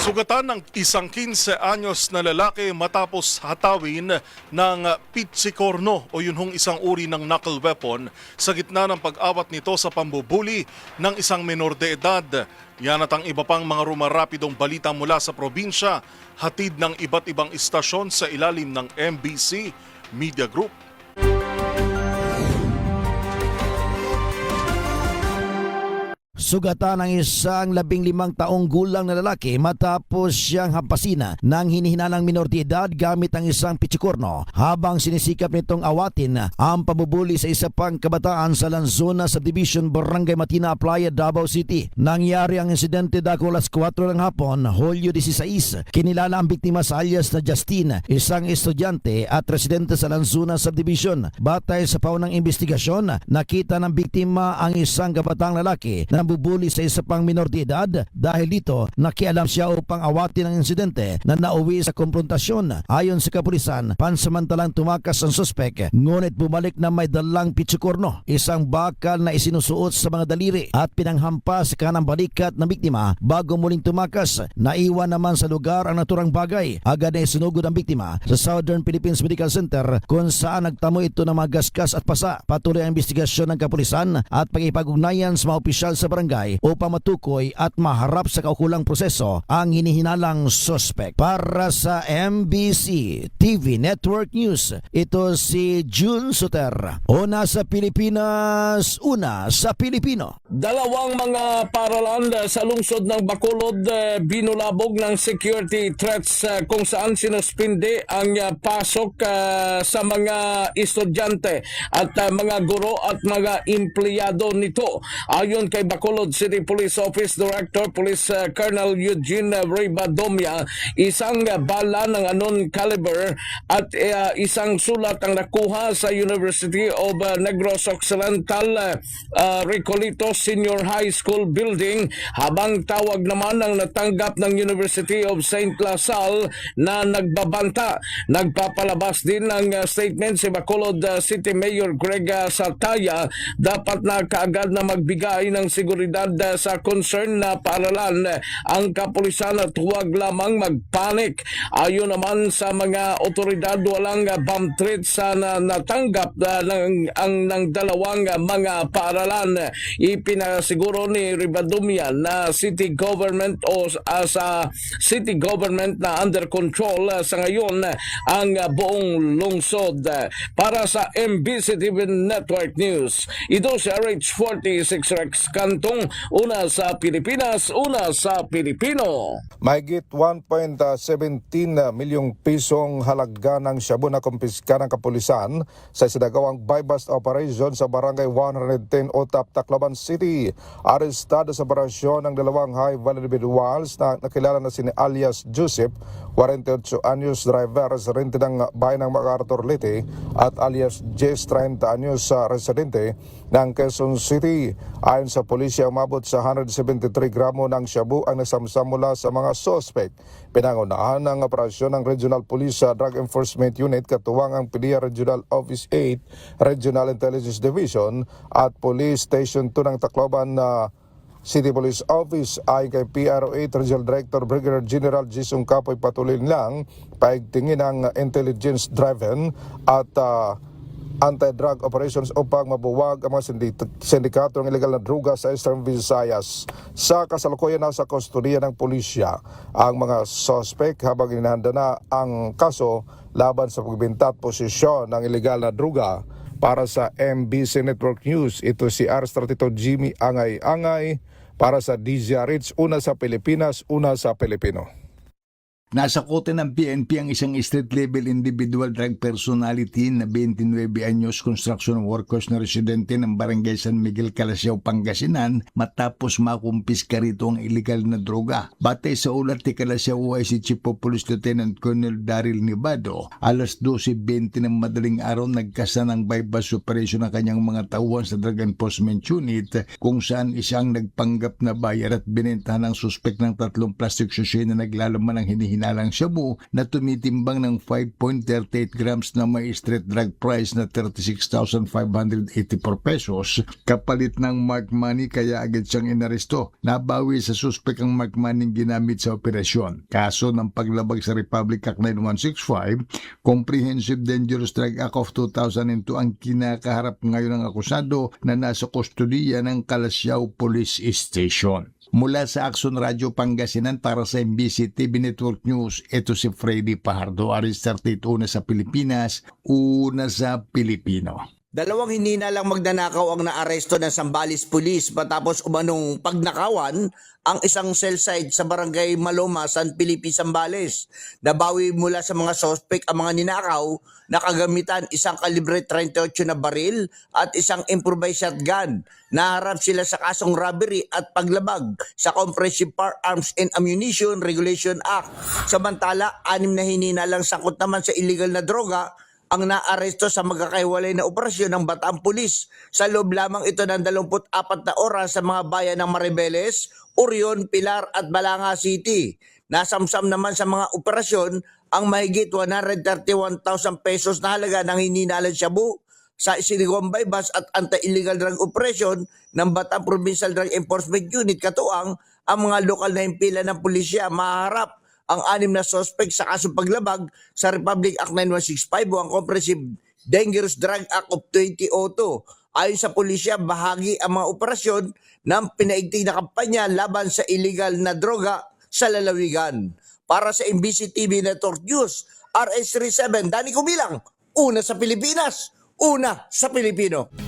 Sugatan ng isang 15 anyos na lalaki matapos hatawin ng pitsikorno o yun hong isang uri ng knuckle weapon sa gitna ng pag-awat nito sa pambubuli ng isang menor de edad. Yan at ang iba pang mga rumarapidong balita mula sa probinsya, hatid ng iba't ibang istasyon sa ilalim ng MBC Media Group. Sugatan ng isang 15 taong gulang na lalaki matapos siyang hampasin ng hinihinalang minor de edad gamit ang isang pitsikorno habang sinisikap nitong awatin ang pamubuli sa isa pang kabataan sa Lanzona Subdivision, Barangay Matina, Playa, Davao City. Nangyari ang insidente dako alas 4 ng hapon, Hulyo 16. Kinilala ang biktima sa alias na Justin, isang estudyante at residente sa Lanzona Subdivision. Batay sa paunang investigasyon, nakita ng biktima ang isang kabataang lalaki na bubuli sa isa pang minor de edad. Dahil dito, nakialam siya upang awatin ang insidente na nauwi sa konfrontasyon. Ayon sa kapulisan, pansamantalang tumakas ang suspek, ngunit bumalik na may dalang pitsikorno, isang bakal na isinusuot sa mga daliri at pinanghampas sa kanang balikat ng biktima bago muling tumakas. Naiwan naman sa lugar ang naturang bagay. Agad na isinugod ang biktima sa Southern Philippines Medical Center kung saan nagtamo ito ng mga gasgas at pasa. Patuloy ang investigasyon ng kapulisan at pag-ipag-ugnayan sa mga opisyal sa barangay upang matukoy at maharap sa kaukulang proseso ang hinihinalang suspect. Para sa MBC TV Network News, ito si June Suter. Una sa Pilipinas, una sa Pilipino. Dalawang mga paralan sa lungsod ng Bacolod binulabog ng security threats kung saan sinuspinde ang pasok sa mga estudyante at mga guro at mga empleyado nito. Ayon kay Bacolod City Police Office Director Police Colonel Eugene Ribadomia, isang bala ng anon caliber at isang sulat ang nakuha sa University of Negros Occidental Recolito Senior High School building, habang tawag naman ang natanggap ng University of St. Lasal na nagbabanta. Nagpapalabas din ng statement si Bacolod City Mayor Greg Sartaya, dapat na kaagad na magbigay ng seguridad sa concern na paaralan ang kapulisan at huwag lamang magpanik. Ayon naman sa mga otoridad, walang bomb threats na natanggap ng dalawang mga paaralan. Ipinasiguro ni Ribadumia na city government o sa city government na under control sa ngayon ang buong lungsod. Para sa MBC TV Network News, ito si RH46 Rex Cantong, una sa Pilipinas, una sa Pilipino. Mahigit 1.17 milyong pisong halaga ng shabu na kumpiska ng kapulisan sa isinagawang buy-bust operation sa Barangay 110 Otap, Tacloban City. Arestado sa operasyon ng dalawang high-value individuals na nakilala na sina alias Joseph, 48 anyos, driver residente ng bayan ng MacArthur Leyte, at alias Jess, 30 anyos, residente ng Quezon City. Ayon sa pulisya, umabot sa 173 gramo ng shabu ang nasamsam mula sa mga suspect. Pinangunahan ng operasyon ng Regional Police Drug Enforcement Unit katuwang ang PDEA Regional Office 8, Regional Intelligence Division at Police Station 2 ng Tacloban City Police Office. Ayon kay PRO8 Regional Director Brigadier General Jisung Kapoy, patuloy lang paigtingin ang intelligence-driven at anti-drug operations upang mabuwag ang mga sindikato ng illegal na droga sa Eastern Visayas. Sa kasalukuyan, nasa kustodiya ng pulisya ang mga suspect habang inihanda na ang kaso laban sa pagbibenta at posisyon ng illegal na droga. Para sa MBC Network News, ito si R32 Jimmy Angay-Angay para sa DZRH, una sa Pilipinas, una sa Pilipino. Nasa kote ng PNP ang isang street-level individual drug personality na 29 anyos construction workers na residente ng Barangay San Miguel, Calasiao, Pangasinan matapos makumpiska rito ang illegal na droga. Batay sa ulat ni Calasiao si Chief of Police Lieutenant Colonel Daryl Nivado, alas 12:20 ng madaling araw nagkasa ng bypass operation ng kanyang mga tauhan sa Drug Enforcement Unit kung saan isang nagpanggap na buyer at binentahan ng suspect ng 3 plastic sachet na naglalaman ng hinihingi hinihinalang shabu na tumitimbang ng 5.38 grams na may street drug price na 36,584 pesos kapalit ng marked money, kaya agad siyang inaresto. Nabawi sa suspek ang marked money ginamit sa operasyon. Kaso ng paglabag sa Republic Act 9165, Comprehensive Dangerous Drug Act of 2002 ang kinakaharap ngayon ng akusado na nasa kustodiya ng Calasiao Police Station. Mula sa Action Radio Pangasinan para sa MBC TV Network News, ito si Freddy Pajardo, Aris 38, una sa Pilipinas, una sa Pilipino. Dalawang hinina lang magnanakaw ang naaresto ng Zambales Police matapos umanong pagnakawan ang isang cell site sa barangay Maloma, San Felipe, Zambales. Nabawi mula sa mga sospek ang mga ninakaw na kagamitan isang kalibre 38 na baril at isang improvised shotgun. Naharap sila sa kasong robbery at paglabag sa Comprehensive Firearms and Ammunition Regulation Act. Samantala, 6 na hinina lang sangkot naman sa illegal na droga ang naaresto sa magkakahiwalay na operasyon ng Bataan Police. Sa loob lamang ito ng 24 na oras sa mga bayan ng Maribeles, Orion, Pilar at Balanga City. Nasamsam naman sa mga operasyon ang mahigit 131,000 pesos na halaga ng hininalang shabu sa isinigawang bypass at anti-illegal drug operation ng Bataan Provincial Drug Enforcement Unit. Katuang ang mga lokal na himpilan ng pulisya. Maharap ang 6 na suspect sa kasong paglabag sa Republic Act 9165 o ang Comprehensive Dangerous Drug Act of 2002. Ayon sa pulisya, bahagi ang mga operasyon ng pinaigting na kampanya laban sa illegal na droga sa lalawigan. Para sa MBC TV Network News, RS37, Danny Kubilang, una sa Pilipinas, una sa Pilipino.